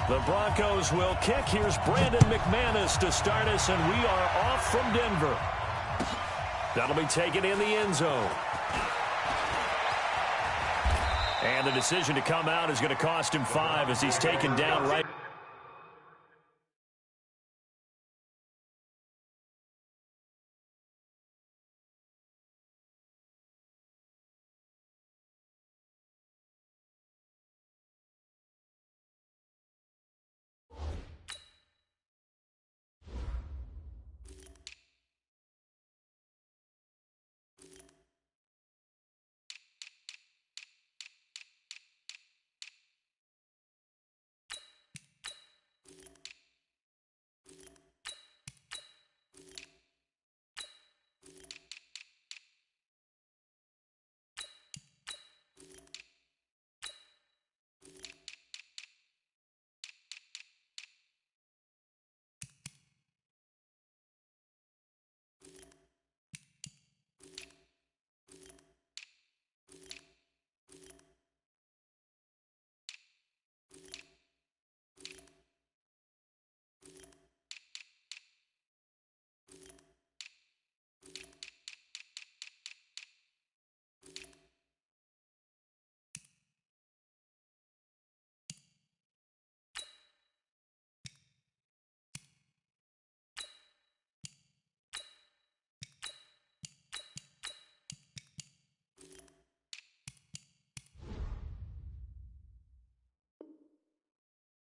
The Broncos will kick. Here's Brandon McManus to start us, and we are off from Denver. That'll be taken in the end zone. And the decision to come out is going to cost him 5 as he's taken down right.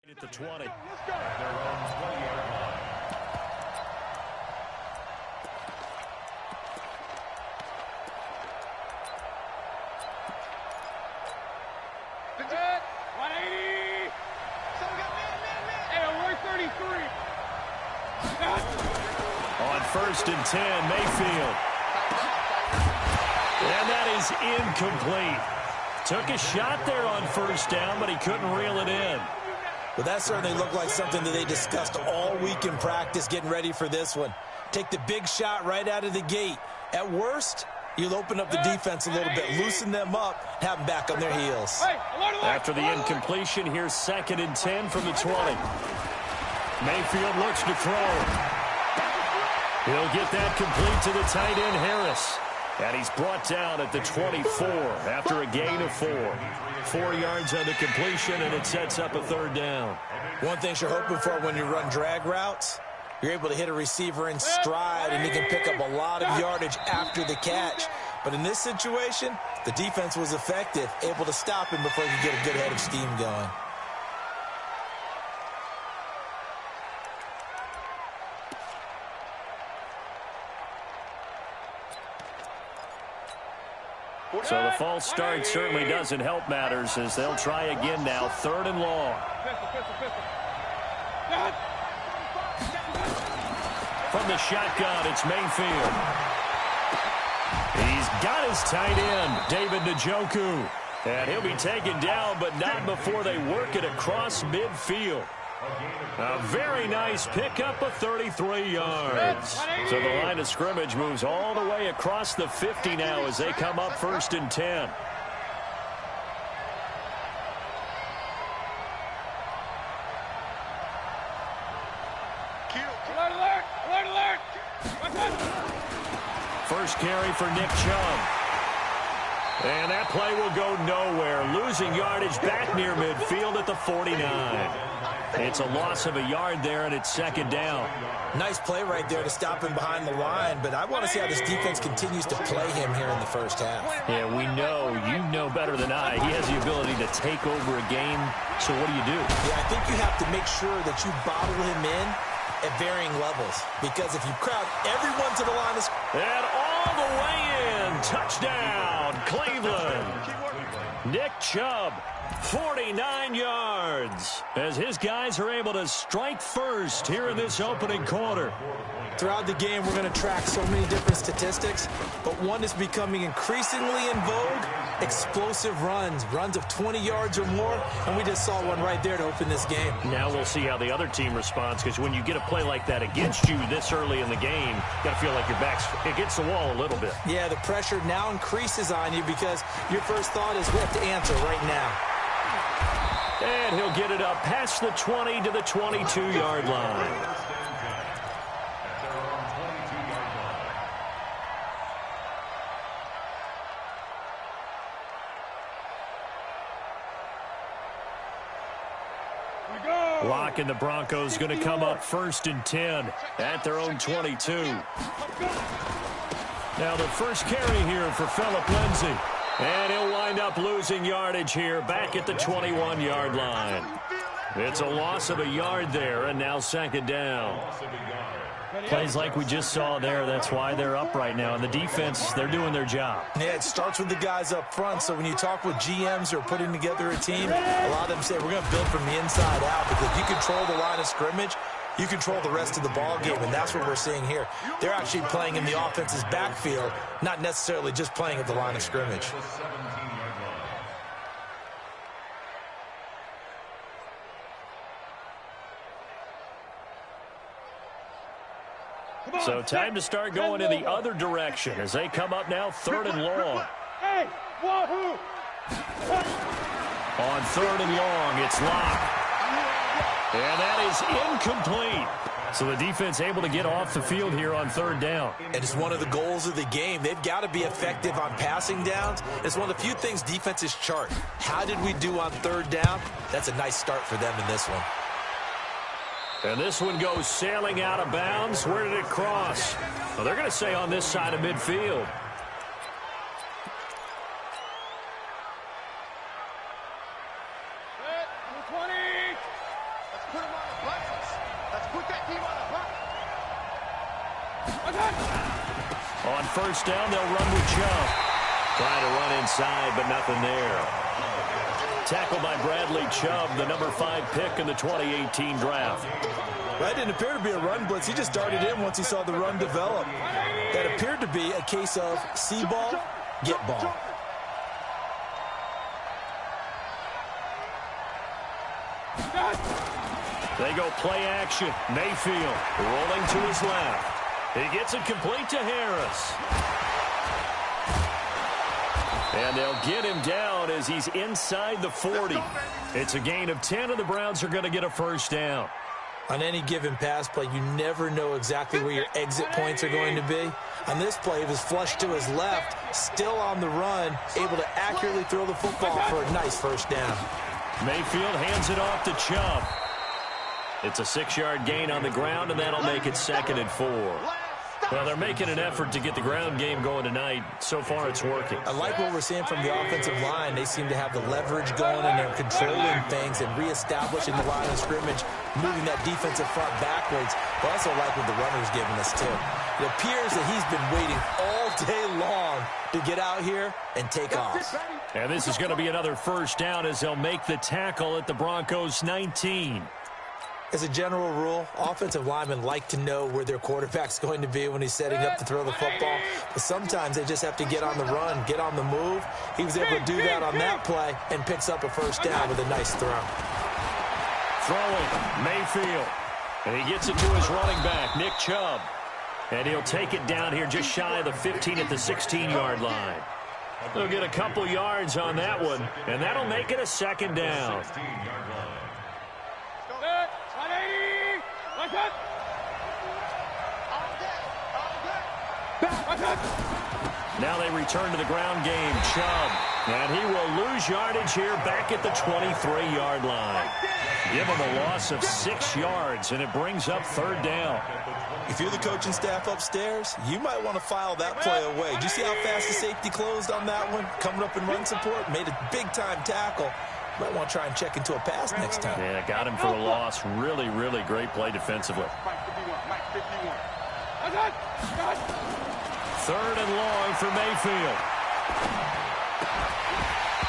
At the 20. Let's go. Their own 20-yard line. Good. 180. Someone got man. Hey, 133. On 1st and 10, Mayfield. And that is incomplete. Took a shot there on 1st down, but he couldn't reel it in. Well, that certainly looked like something that they discussed all week in practice getting ready for this one. Take the big shot right out of the gate. At worst, you'll open up the defense a little bit, loosen them up, have them back on their heels. After the incompletion, here's 2nd and 10 from the 20. Mayfield looks to throw. He'll get that complete to the tight end, Harris. And he's brought down at the 24 after a gain of 4. 4 yards on the completion, and it sets up a 3rd down. One thing you're hoping for when you run drag routes, you're able to hit a receiver in stride, and he can pick up a lot of yardage after the catch. But in this situation, the defense was effective, able to stop him before he could get a good head of steam going. So the false start certainly doesn't help matters as they'll try again now, 3rd and long. From the shotgun, it's Mayfield. He's got his tight end, David Njoku. And he'll be taken down, but not before they work it across midfield. A very nice pickup of 33 yards. So the line of scrimmage moves all the way across the 50 now as they come up 1st and 10. First carry for Nick Chubb. And that play will go nowhere. Losing yardage back near midfield at the 49. It's a loss of a yard there, and it's 2nd down. Nice play right there to stop him behind the line, but I want to see how this defense continues to play him here in the 1st half. Yeah, we know, you know better than I, he has the ability to take over a game, so what do you do? Yeah, I think you have to make sure that you bottle him in at varying levels, because if you crowd everyone to the line of scrimmage. And all the way in, touchdown, Cleveland. Nick Chubb, 49 yards, as his guys are able to strike first here in this opening quarter. Throughout the game, we're going to track so many different statistics, but one is becoming increasingly in vogue, explosive runs of 20 yards or more, and we just saw one right there to open this game. Now we'll see how the other team responds, because when you get a play like that against you this early in the game, you got to feel like your back's against the wall a little bit. Yeah, the pressure now increases on you because your first thought is we have to answer right now. And he'll get it up past the 20 to the 22-yard line. Lock and the Broncos going to come up 1st and 10 at their own 22. Now the first carry here for Phillip Lindsay. And he'll wind up losing yardage here back at the 21-yard line. It's a loss of a yard there, and now 2nd down. Plays like we just saw there, that's why they're up right now. And the defense, they're doing their job. Yeah, it starts with the guys up front. So when you talk with GMs who are putting together a team, a lot of them say, we're going to build from the inside out, because if you control the line of scrimmage, you control the rest of the ball game, and that's what we're seeing here. They're actually playing in the offense's backfield, not necessarily just playing at the line of scrimmage. So time to start going in the other direction as they come up now 3rd and long. On 3rd and long, it's locked. And that is incomplete. So the defense able to get off the field here on 3rd down. And it's one of the goals of the game. They've got to be effective on passing downs. It's one of the few things defenses chart. How did we do on 3rd down? That's a nice start for them in this one. And this one goes sailing out of bounds. Where did it cross? Well, they're going to say on this side of midfield. On 1st down, they'll run with Chubb. Trying to run inside, but nothing there. Tackled by Bradley Chubb, the number 5 pick in the 2018 draft. That didn't appear to be a run blitz. He just darted in once he saw the run develop. That appeared to be a case of see ball, get ball. They go play action. Mayfield rolling to his left. He gets it complete to Harris. And they'll get him down as he's inside the 40. It's a gain of 10, and the Browns are going to get a 1st down. On any given pass play, you never know exactly where your exit points are going to be. On this play, he was flushed to his left, still on the run, able to accurately throw the football for a nice 1st down. Mayfield hands it off to Chubb. It's a 6-yard gain on the ground, and that'll make it 2nd and 4. Well, they're making an effort to get the ground game going tonight. So far, it's working. I like what we're seeing from the offensive line. They seem to have the leverage going, and they're controlling things and reestablishing the line of scrimmage, moving that defensive front backwards. But I also like what the runner's giving us, too. It appears that he's been waiting all day long to get out here and take off. And this is going to be another 1st down as they'll make the tackle at the Broncos 19. As a general rule, offensive linemen like to know where their quarterback's going to be when he's setting up to throw the football. But sometimes they just have to get on the run, get on the move. He was able to do that on that play and picks up a 1st down with a nice throw. Throwing, Mayfield. And he gets it to his running back, Nick Chubb. And he'll take it down here just shy of the 15 at the 16-yard line. They'll get a couple yards on that one, and that'll make it a 2nd down. Now they return to the ground game. Chubb. And he will lose yardage here back at the 23-yard line. Give him a loss of 6 yards, and it brings up 3rd down. If you're the coaching staff upstairs, you might want to file that play away. Did you see how fast the safety closed on that one? Coming up in run support, made a big-time tackle. Might want to try and check into a pass next time. Yeah, got him for a loss. Really, really great play defensively. 3rd and long for Mayfield.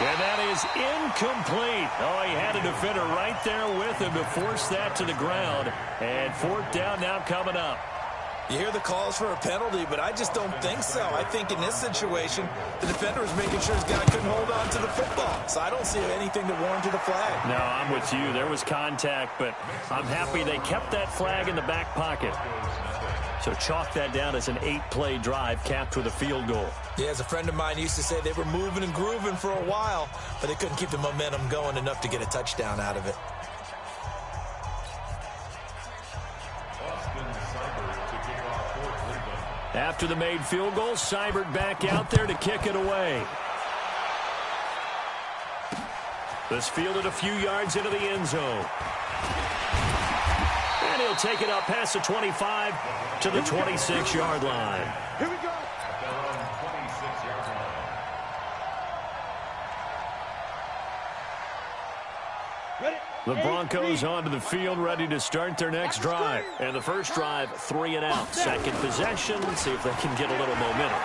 And that is incomplete. Oh, he had a defender right there with him to force that to the ground. And 4th down now coming up. You hear the calls for a penalty, but I just don't think so. I think in this situation, the defender was making sure his guy couldn't hold on to the football. So I don't see anything that warranted a flag. No, I'm with you. There was contact, but I'm happy they kept that flag in the back pocket. So chalk that down as an 8-play drive capped with a field goal. Yeah, as a friend of mine used to say, they were moving and grooving for a while, but they couldn't keep the momentum going enough to get a touchdown out of it. After the made field goal, Seibert back out there to kick it away. This fielded a few yards into the end zone. And he'll take it up past the 25 to the 26-yard line. Here we go. The Broncos onto the field, ready to start their next drive. And the first drive, 3 and out. Second possession, see if they can get a little momentum.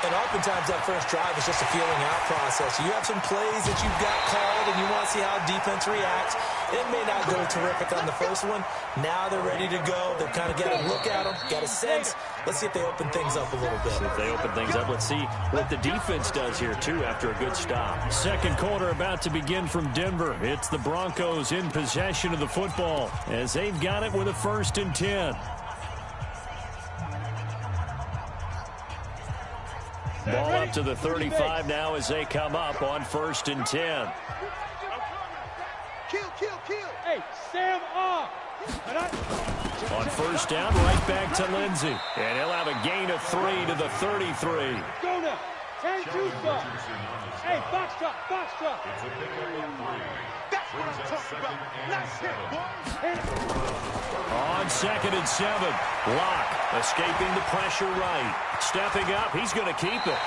And oftentimes that first drive is just a feeling out process. You have some plays that you've got called and you want to see how defense reacts. It may not go terrific on the first one. Now they're ready to go. They've kind of got a look at them, got a sense. Let's see if they open things up a little bit. See if they open things up. Let's see what the defense does here, too, after a good stop. Second quarter about to begin from Denver. It's the Broncos in possession of the football as they've got it with a 1st and 10. Ball up to the 35 now as they come up on 1st and 10. Kill. Hey, Sam off. On 1st down, right back to Lindsey. And he'll have a gain of 3 to the 33. Go now. 10 too far. Hey, box truck. That's what I'm talking about. Nice hit, boy. On 2nd and 7, Locke escaping the pressure right. Stepping up, he's going to keep it.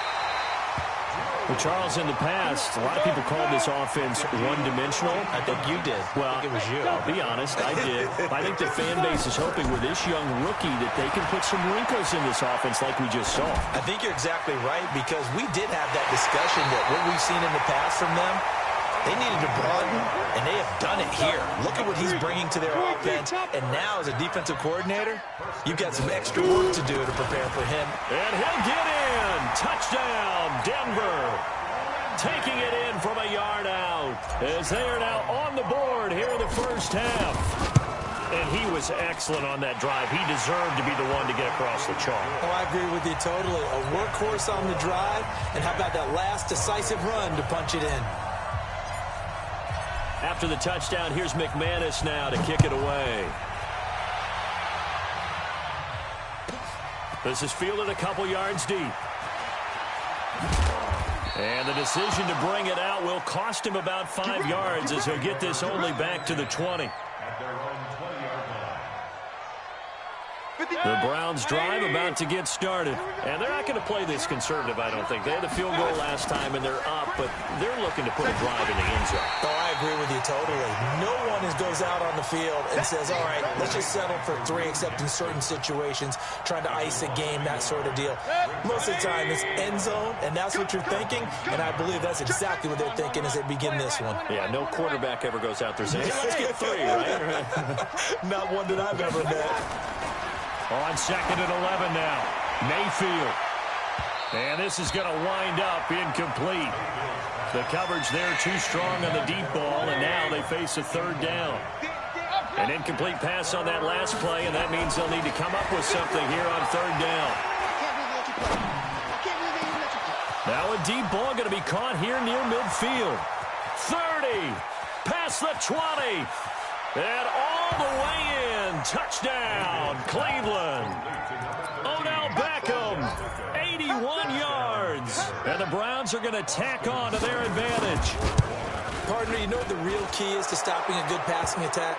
Well, Charles, in the past, a lot of people called this offense one-dimensional. I think you did. Well, I think it was you. I'll be honest, I did. I think the fan base is hoping with this young rookie that they can put some wrinkles in this offense like we just saw. I think you're exactly right because we did have that discussion that what we've seen in the past from them, they needed to broaden, and they have done it here. Look at what he's bringing to their offense, and now as a defensive coordinator, you've got some extra work to do to prepare for him. And he'll get in. Touchdown, Denver. Taking it in from a yard out as they are now on the board here in the first half. And he was excellent on that drive. He deserved to be the one to get across the chalk. Oh, I agree with you totally. A workhorse on the drive, and how about that last decisive run to punch it in? After the touchdown, here's McManus now to kick it away. This is fielded a couple yards deep. And the decision to bring it out will cost him about 5 yards as he'll get this only back to the 20. The Browns drive about to get started. And they're not going to play this conservative, I don't think. They had the field goal last time, and they're up, but they're looking to put a drive in the end zone. Oh, I agree with you totally. No one goes out on the field and says, all right, let's just settle for 3, except in certain situations, trying to ice a game, that sort of deal. Most of the time, it's end zone, and that's what you're thinking, and I believe that's exactly what they're thinking as they begin this one. Yeah, no quarterback ever goes out there saying, hey, let's get 3, right? Not one that I've ever met. On 2nd and 11 now, Mayfield. And this is going to wind up incomplete. The coverage there too strong on the deep ball, and now they face a 3rd down. An incomplete pass on that last play, and that means they'll need to come up with something here on 3rd down. Now a deep ball going to be caught here near midfield. 30, past the 20, and all the way in. Touchdown, Cleveland. Odell Beckham, 81 yards. And the Browns are going to tack on to their advantage. Partner, you know what the real key is to stopping a good passing attack?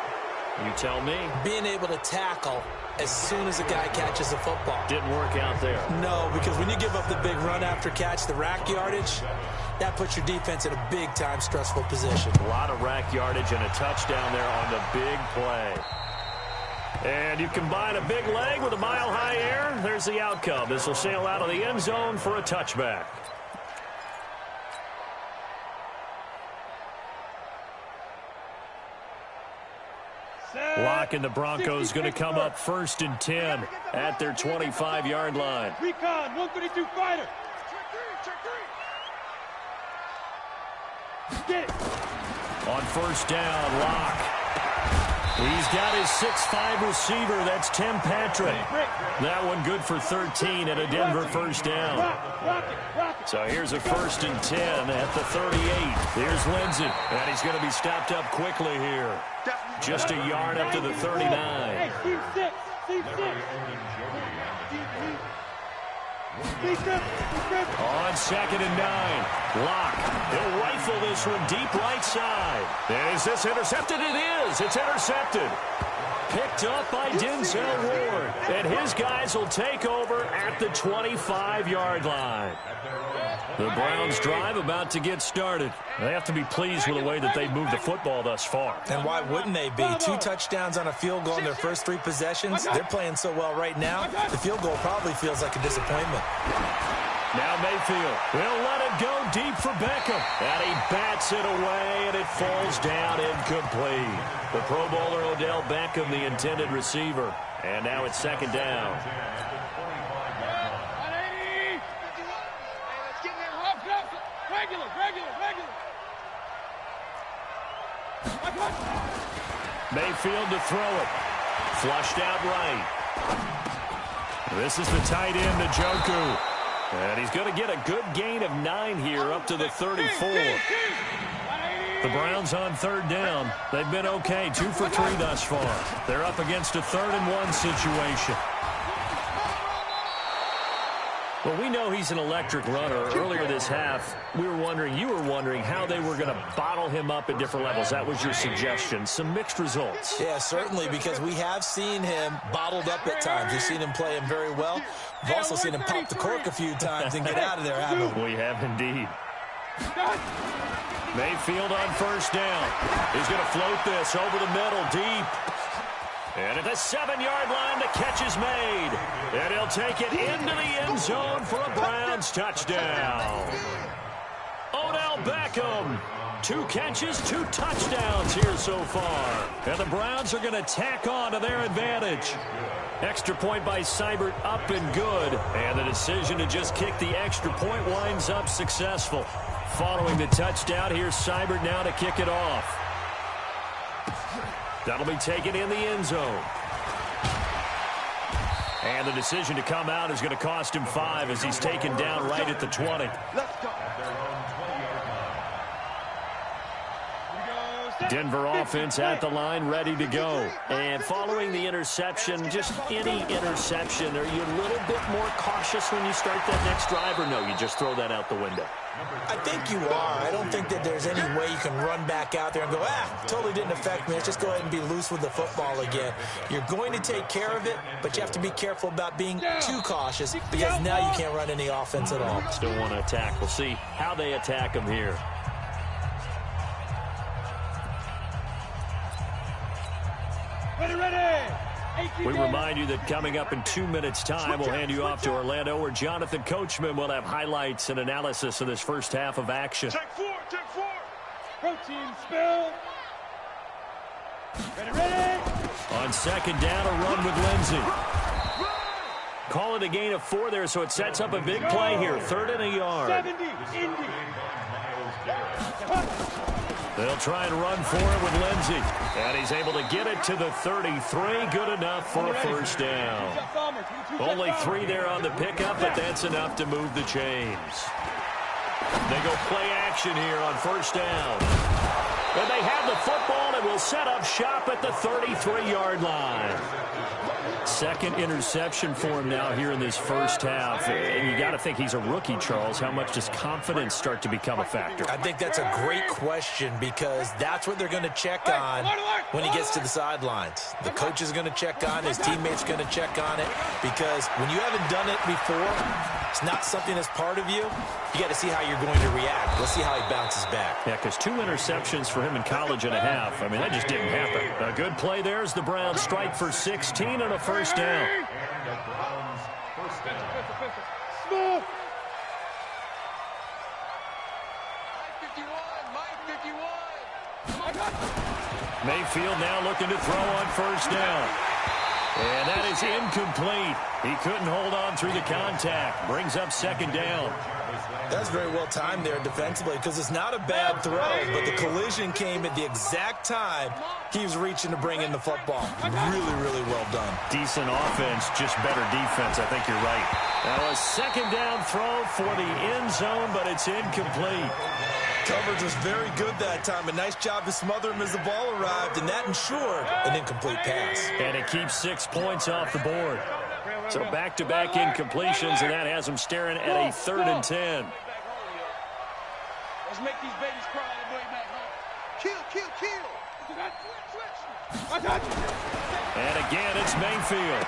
You tell me. Being able to tackle as soon as a guy catches the football. Didn't work out there. No, because when you give up the big run after catch, the rack yardage, that puts your defense in a big-time stressful position. A lot of rack yardage and a touchdown there on the big play. And you combine a big leg with a mile-high air, there's the outcome. This will sail out of the end zone for a touchback. Locke and the Broncos going to come up 1st and 10 at their 25-yard line. Recon, 132 fighter. Get it. On 1st down, Locke He's got his 6'5" receiver. That's Tim Patrick. That one good for 13 and a Denver first down. So here's a 1st and 10 at the 38. Here's Lindsey, and he's going to be stopped up quickly here. Just a yard up to the 39. Hey, team 6. On 2nd and 9. Lock. He'll rifle this one deep right side. And is this intercepted? It is. It's intercepted. Picked up by Denzel Ward. And his guys will take over at the 25-yard line. The Browns drive about to get started. They have to be pleased with the way that they've moved the football thus far. And why wouldn't they be? 2 touchdowns on a field goal in their first 3 possessions. They're playing so well right now, the field goal probably feels like a disappointment. Now Mayfield will let it go deep for Beckham. And he bats it away, and it falls down incomplete. The Pro Bowler Odell Beckham, the intended receiver. And now it's 2nd down. Mayfield to throw it. Flushed out right. This is the tight end, Njoku. And he's going to get a good gain of 9 here up to the 34. The Browns on 3rd down. They've been okay, 2 for 3 thus far. They're up against a 3rd and 1 situation. Well, we know he's an electric runner. Earlier this half, you were wondering how they were going to bottle him up at different levels. That was your suggestion. Some mixed results. Yeah, certainly, because we have seen him bottled up at times. We've seen him play him very well. We've also seen him pop the cork a few times and get out of there, haven't we? We have indeed. Mayfield on 1st down. He's going to float this over the middle, deep. And at the 7-yard line, the catch is made. And he'll take it into the end zone for a Browns touchdown. Odell Beckham, 2 catches, 2 touchdowns here so far. And the Browns are going to tack on to their advantage. Extra point by Seibert, up and good. And the decision to just kick the extra point winds up successful. Following the touchdown, here's Seibert now to kick it off. That'll be taken in the end zone. And the decision to come out is going to cost him 5 as he's taken down right at the 20. Denver offense at the line, ready to go. And following the interception, just any interception, are you a little bit more cautious when you start that next drive, or no, you just throw that out the window? I think you are. I don't think that there's any way you can run back out there and go, totally didn't affect me. Let's just go ahead and be loose with the football again. You're going to take care of it, but you have to be careful about being too cautious because now you can't run any offense at all. Still want to attack. We'll see how they attack him here. We remind you that coming up in 2 minutes' time, we'll hand you off to Orlando, where Jonathan Coachman will have highlights and analysis of this first half of action. Take 4. Protein spill. Ready. On 2nd down, a run with Lindsey. Call it a gain of 4 there, so it sets up a big play here. 3rd and a yard. 70, Indy. They'll try and run for it with Lindsey. And he's able to get it to the 33. Good enough for a first down. Only 3 there on the pickup, but that's enough to move the chains. They go play action here on 1st down. And they have the football and will set up shop at the 33-yard line. 2nd interception for him now here in this first half. And you got to think he's a rookie, Charles. How much does confidence start to become a factor? I think that's a great question because that's what they're going to check on when he gets to the sidelines. The coach is going to check on, his teammates going to check on it, because when you haven't done it before, it's not something that's part of you. You got to see how you're going to react. Let's see how he bounces back. Yeah, because 2 interceptions for him in college and a half. I mean, that just didn't happen. A good play there as the Browns strike for 16 and a first down. Mayfield now looking to throw on 1st down. And that is incomplete. He couldn't hold on through the contact. Brings up 2nd down. That's very well timed there defensively because it's not a bad throw, but the collision came at the exact time he was reaching to bring in the football. Really, really well done. Decent offense, just better defense. I think you're right. Now a second down throw for the end zone, but it's incomplete. Coverage was very good that time. A nice job to smother him as the ball arrived, and that ensured an incomplete pass. And it keeps 6 points off the board. So back-to-back incompletions, and that has them staring at a 3rd and 10. Let's make these babies cry on the way back home. Kill. And again, it's Mayfield.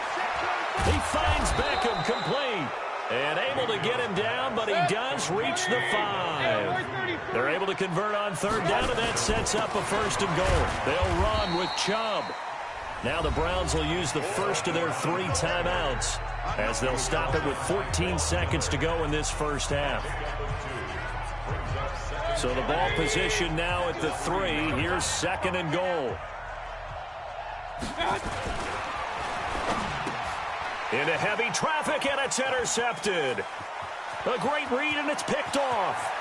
He finds Beckham complete. And able to get him down, but he does reach the 5. They're able to convert on 3rd down, and that sets up a 1st and goal. They'll run with Chubb. Now the Browns will use the first of their 3 timeouts as they'll stop it with 14 seconds to go in this first half. So the ball position now at the 3. Here's 2nd and goal. Into heavy traffic, and it's intercepted. A great read, and it's picked off.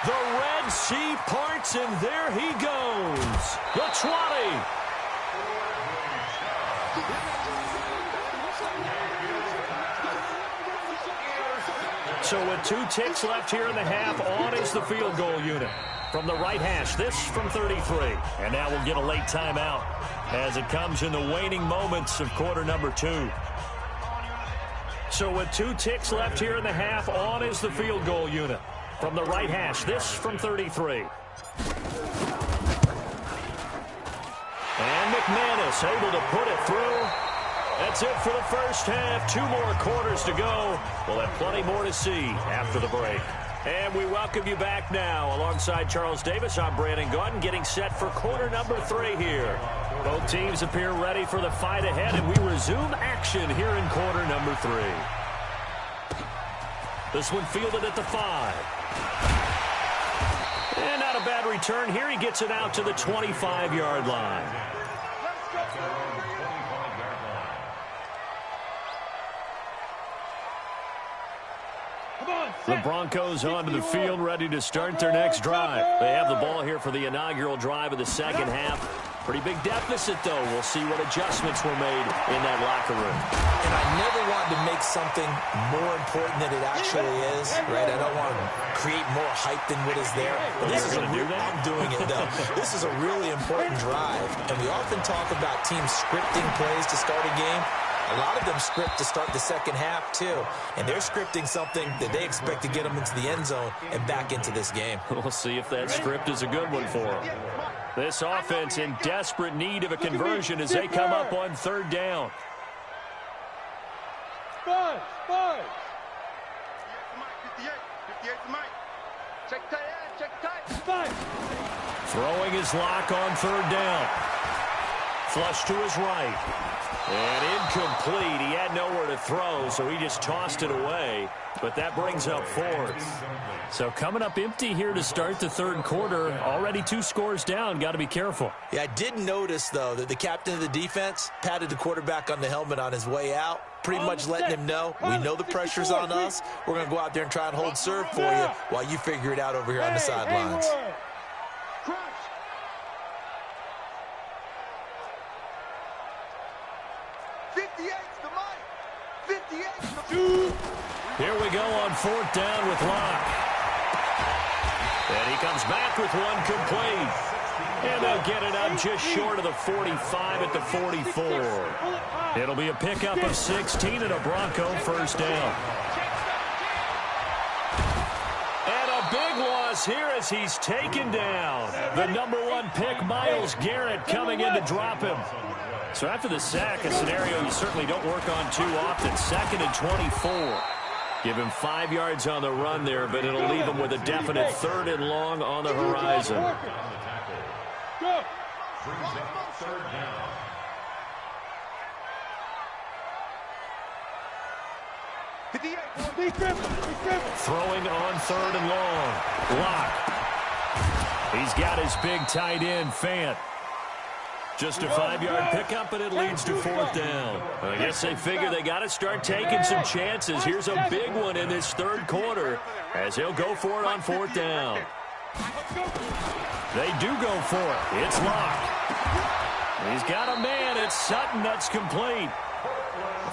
The Red Sea parts, and there he goes. The 20. So with 2 ticks left here in the half, on is the field goal unit. From the right hash, this from 33. And now we'll get a late timeout as it comes in the waning moments of quarter number 2. So with 2 ticks left here in the half, on is the field goal unit. From the right hash, this from 33. And McManus able to put it through. That's it for the first half. 2 more quarters to go. We'll have plenty more to see after the break. And we welcome you back now. Alongside Charles Davis, I'm Brandon Gordon, getting set for quarter number 3 here. Both teams appear ready for the fight ahead, and we resume action here in quarter number 3. This one fielded at the 5. And not a bad return here. He gets it out to the 25-yard line. The Broncos onto the field, ready to start their next drive. They have the ball here for the inaugural drive of the second half. Pretty big deficit, though. We'll see what adjustments were made in that locker room. And I never want to make something more important than it actually is, right? I don't want to create more hype than what is there. But this is I'm doing it, though. This is a really important drive. And we often talk about teams scripting plays to start a game. A lot of them script to start the second half, too. And they're scripting something that they expect to get them into the end zone and back into this game. We'll see if that script is a good one for them. This offense in desperate need of a conversion as they come up on 3rd down. Five. Throwing his lock on 3rd down. Flush to his right. And incomplete. He had nowhere to throw, so he just tossed it away. But that brings up 4th. So coming up empty here to start the 3rd quarter. Already 2 scores down. Got to be careful. Yeah, I did notice, though, that the captain of the defense patted the quarterback on the helmet on his way out, pretty much letting him know, we know the pressure's on us. We're going to go out there and try and hold serve for you while you figure it out over here on the sidelines. Here we go on 4th down with Locke. And he comes back with one complete. And they'll get it up just short of the 45 at the 44. It'll be a pickup of 16 and a Bronco first down. And a big loss here as he's taken down. The #1 pick, Myles Garrett, coming in to drop him. So after the sack, a scenario you certainly don't work on too often. 2nd and 24. Give him 5 yards on the run there, but it'll leave him with a definite 3rd and long on the horizon. Throwing on 3rd and long. Locke. He's got his big tight end, Fant. Just a 5-yard pickup, and it leads to 4th down. I guess they figure they got to start taking some chances. Here's a big one in this 3rd quarter as he'll go for it on 4th down. They do go for it. It's locked. He's got a man. It's Sutton. That's complete.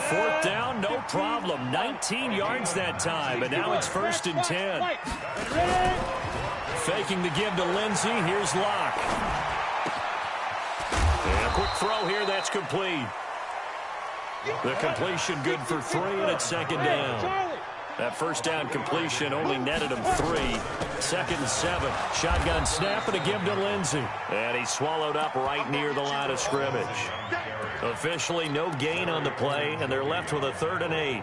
4th down, no problem. 19 yards that time, and now it's 1st and 10. Faking the give to Lindsey. Here's Locke. And a quick throw here. That's complete. The completion good for 3, and it's 2nd down. That 1st down completion only netted him 3. 2nd and 7. Shotgun snap and a give to Lindsey. And he's swallowed up right near the line of scrimmage. Officially no gain on the play, and they're left with a 3rd and 8.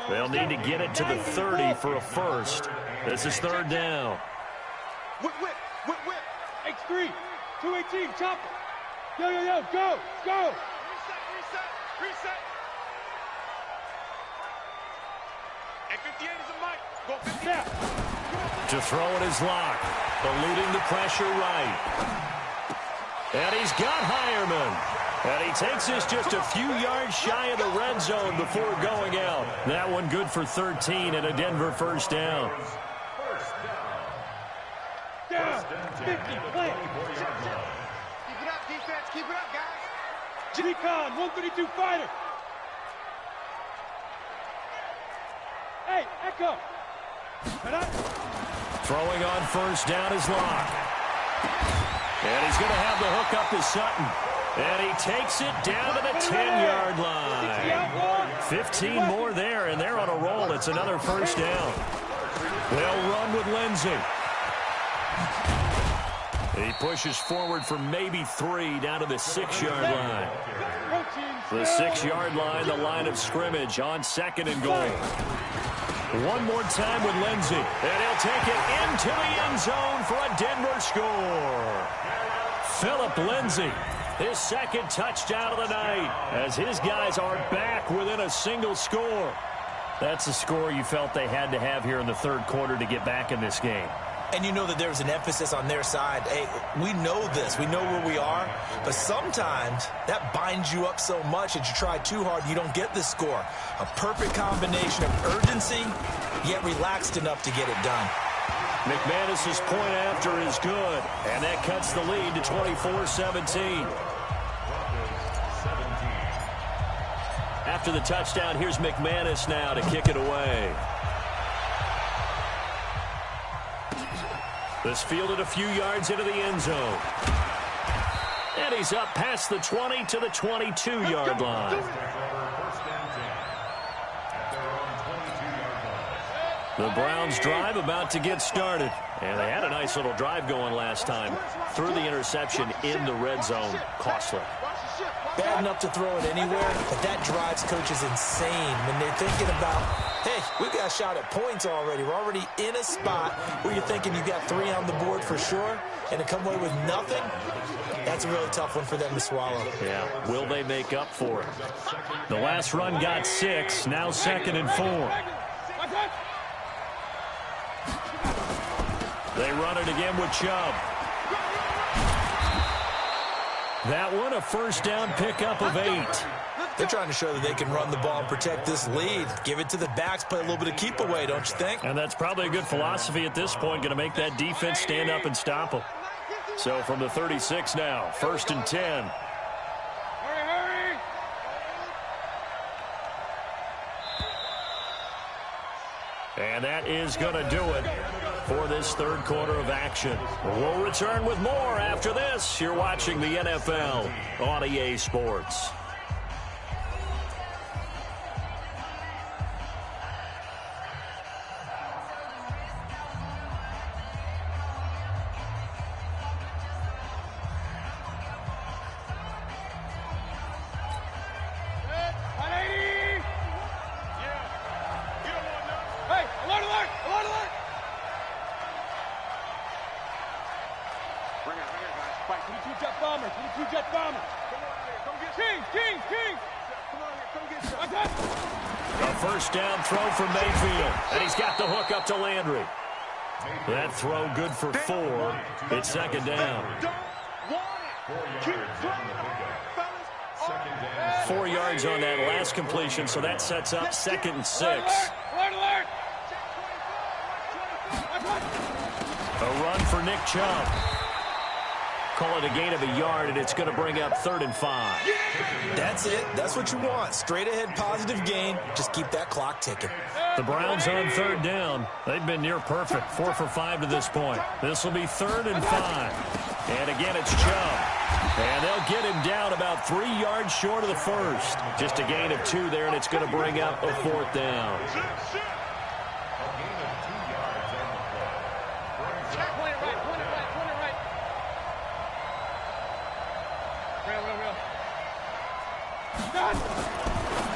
They'll need to get it to the 30 for a first. This is 3rd down. Whip, whip, whip, whip. X3, 218, chop it. Yo, yo, yo, go, go. Reset, reset, reset. X58 is a mic. Go 50. Yeah. To throw it is Locke. Eluding the pressure right. And he's got Hireman. And he takes this just a few yards shy of the red zone before going out. That one good for 13 and a Denver 1st down. Down, 50, play. Keep it up, defense. Keep it up, guys. G-Con, 132 fighter. Hey, Echo. Throwing on 1st down is Locke. And he's going to have the hook up to Sutton. And he takes it down to the 10-yard line. 15 more there, and they're on a roll. It's another 1st down. They'll run with Lindsey. He pushes forward for maybe 3 down to the 6-yard line. The 6-yard line, the line of scrimmage on 2nd and goal. One more time with Lindsey. And he'll take it into the end zone for a Denver score. Philip Lindsey, his 2nd touchdown of the night, as his guys are back within a single score. That's a score you felt they had to have here in the 3rd quarter to get back in this game. And you know that there's an emphasis on their side. Hey, we know this. We know where we are. But sometimes that binds you up so much that you try too hard, you don't get the score. A perfect combination of urgency, yet relaxed enough to get it done. McManus's point after is good, and that cuts the lead to 24-17. After the touchdown, here's McManus now to kick it away. This fielded a few yards into the end zone. And he's up past the 20 to the 22-yard line. The Browns drive about to get started. And they had a nice little drive going last time. Threw the interception in the red zone. Costly. Bad enough to throw it anywhere, but that drives coaches insane when they're thinking about, hey, we've got a shot at points already. We're already in a spot where you're thinking you got 3 on the board for sure, and to come away with nothing, that's a really tough one for them to swallow. Yeah, will they make up for it? The last run got 6, now 2nd and 4. They run it again with Chubb. That one, a 1st down pickup of 8. They're trying to show that they can run the ball and protect this lead. Give it to the backs, play a little bit of keep away, don't you think? And that's probably a good philosophy at this point, going to make that defense stand up and stop them. So from the 36 now, 1st and 10. Hurry, hurry. And that is going to do it for this 3rd quarter of action. We'll return with more after this. You're watching the NFL on EA Sports. To Landry. That throw good for 4. It's 2nd down. 4 yards on that last completion, so that sets up 2nd and 6. Alert, alert. A run for Nick Chubb. Call it a gain of a yard, and it's going to bring up 3rd and 5. That's it. That's what you want. Straight ahead positive gain. Just keep that clock ticking. The Browns on 3rd down. They've been near perfect. 4 for 5 to this point. This will be 3rd and 5. And again, it's Chubb. And they'll get him down about 3 yards short of the first. Just a gain of 2 there, and it's going to bring up a 4th down.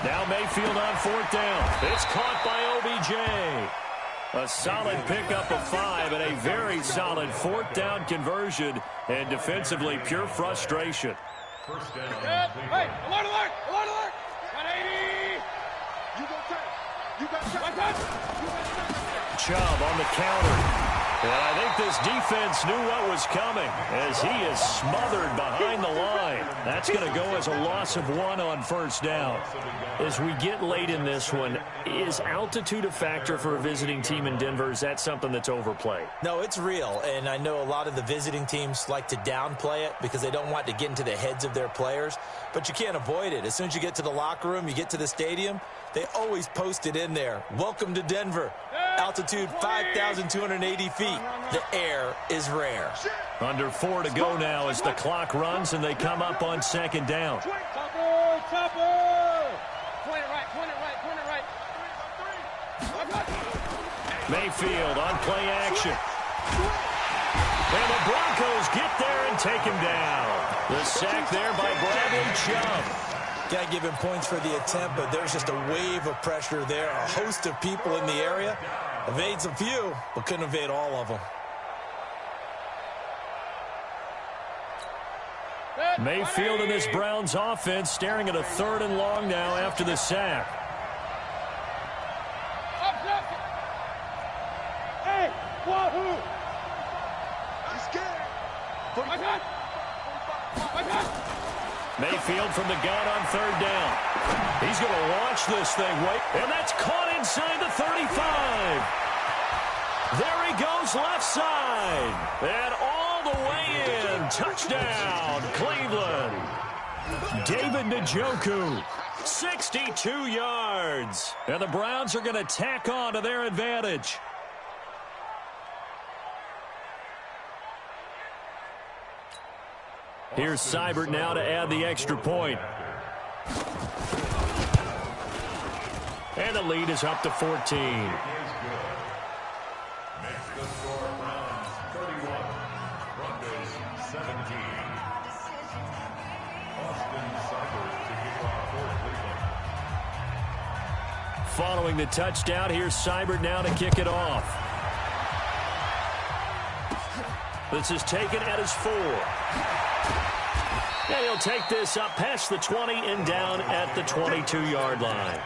Now Mayfield on 4th down. It's caught by OBJ. A solid pickup of 5 and a very solid 4th down conversion. And defensively, pure frustration. Hey, alert, alert, alert, alert. 180. You got touch. Chubb on the counter. And I think this defense knew what was coming as he is smothered behind the line. That's going to go as a loss of 1 on 1st down. As we get late in this one, is altitude a factor for a visiting team in Denver? Is that something that's overplayed? No, it's real, and I know a lot of the visiting teams like to downplay it because they don't want to get into the heads of their players, but you can't avoid it. As soon as you get to the locker room, you get to the stadium, they always post it in there. Welcome to Denver. Altitude 5,280 feet. The air is rare. Under 4 to go now as the clock runs and they come up on 2nd down. Chopper. Point it right. Mayfield on play action. And the Broncos get there and take him down. The sack there by Bradley Chubb. Got to give him points for the attempt, but there's just a wave of pressure there. A host of people in the area. Evades a few, but couldn't evade all of them. Mayfield and this Browns offense staring at a 3rd and long now after the sack. Hey, wahoo! I'm scared. Mayfield from the gun on 3rd down. He's going to launch this thing. And that's caught inside the 35. There he goes left side. And all the way in. Touchdown, Cleveland. David Njoku, 62 yards. And the Browns are going to tack on to their advantage. Here's Seibert now to add the extra point. And the lead is up to 14. Following the touchdown, here's Seibert now to kick it off. This is taken at his 4. And he'll take this up past the 20 and down at the 22-yard line.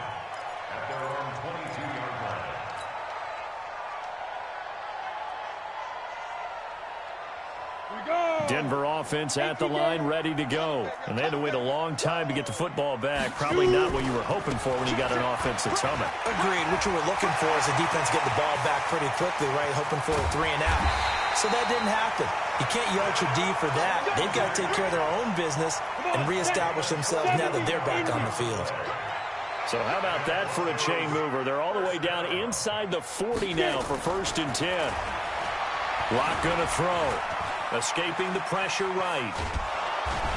Denver offense at the line, ready to go. And they had to wait a long time to get the football back. Probably not what you were hoping for when you got an offense that's humming. Agreed. What you were looking for is the defense get the ball back pretty quickly, right? Hoping for a 3 and out. So that didn't happen. You can't yell at your D for that. They've got to take care of their own business and reestablish themselves now that they're back on the field. So how about that for a chain mover? They're all the way down inside the 40 now for 1st and 10. Locke gonna throw. Escaping the pressure right.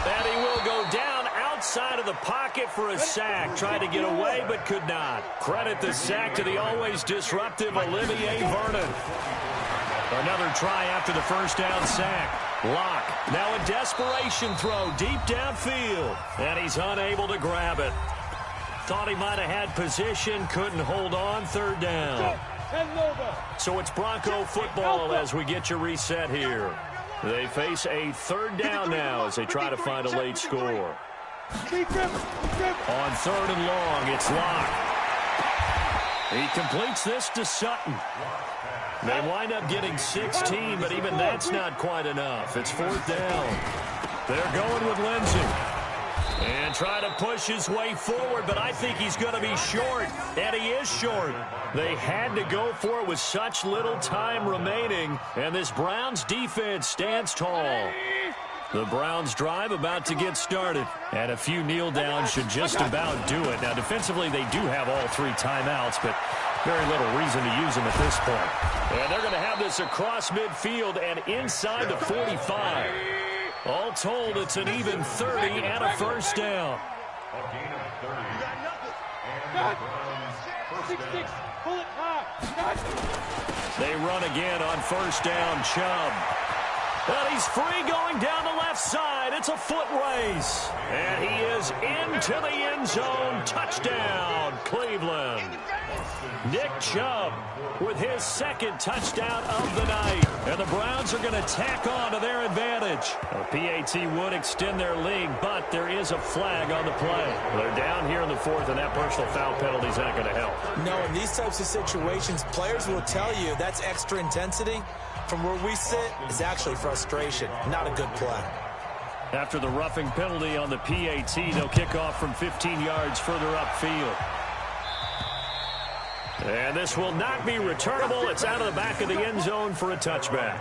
And he will go down outside of the pocket for a sack. Tried to get away but could not. Credit the sack to the always disruptive Olivier Vernon. Another try after the 1st down sack. Locke now a desperation throw deep downfield. And he's unable to grab it. Thought he might have had position. Couldn't hold on. 3rd down. So it's Bronco football as we get you reset here. They face a 3rd down now as they try to find a late score. On 3rd and long, it's Locke. He completes this to Sutton. They wind up getting 16, but even that's not quite enough. It's 4th down. They're going with Lindsey. And And try to push his way forward, but I think he's going to be short, and he is short. They had to go for it with such little time remaining, and this Browns defense stands tall. The Browns drive about to get started, and a few kneel downs should just about do it. Now, defensively, they do have all 3 timeouts, but very little reason to use them at this point. And they're going to have this across midfield and inside the 45. All told, it's an even 30 and a first down. They run again on first down, Chubb. And he's free going down the left side. It's a foot race. And he is into the end zone. Touchdown, Cleveland. Nick Chubb with his 2nd touchdown of the night. And the Browns are going to tack on to their advantage. A PAT would extend their lead, but there is a flag on the play. They're down here in the 4th, and that personal foul penalty is not going to help. No, in these types of situations, players will tell you that's extra intensity. From where we sit, it's actually frustration. Not a good play. After the roughing penalty on the PAT, they'll kick off from 15 yards further upfield. And this will not be returnable. It's out of the back of the end zone for a touchback.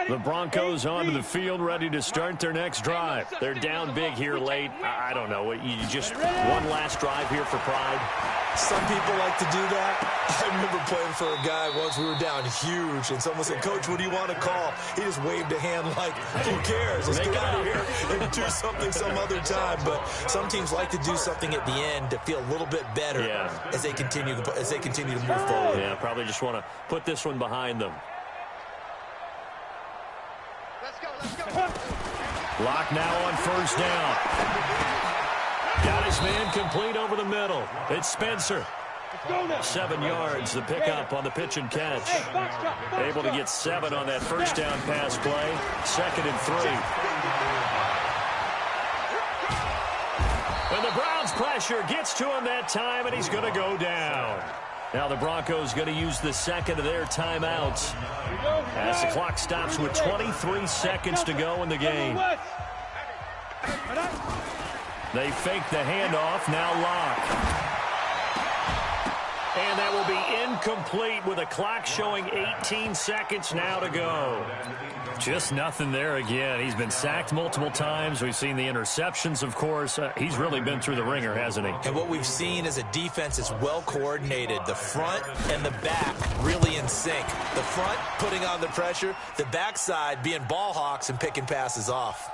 The Broncos onto the field, ready to start their next drive. They're down big here late. I don't know. You just one last drive here for pride. Some people like to do that. I remember playing for a guy once. We were down huge, and someone said, "Coach, what do you want to call?" He just waved a hand like, "Who cares? Let's get out of here and do something some other time." But some teams like to do something at the end to feel a little bit better as they continue to move forward. Yeah, probably just want to put this one behind them. Lock now on first down. Got his man complete over the middle. It's Spencer. 7 yards, the pickup on the pitch and catch. Able to get 7 on that first down pass play. 2nd and 3. And the Browns pressure gets to him that time, and he's going to go down. Now the Broncos going to use the 2nd of their timeouts as the clock stops with 23 seconds to go in the game. They fake the handoff, now Lock. And that will be incomplete with a clock showing 18 seconds now to go. Just nothing there again. He's been sacked multiple times. We've seen the interceptions, of course. He's really been through the ringer, hasn't he? And what we've seen is a defense is well coordinated. The front and the back really in sync. The front putting on the pressure, the backside being ball hawks and picking passes off.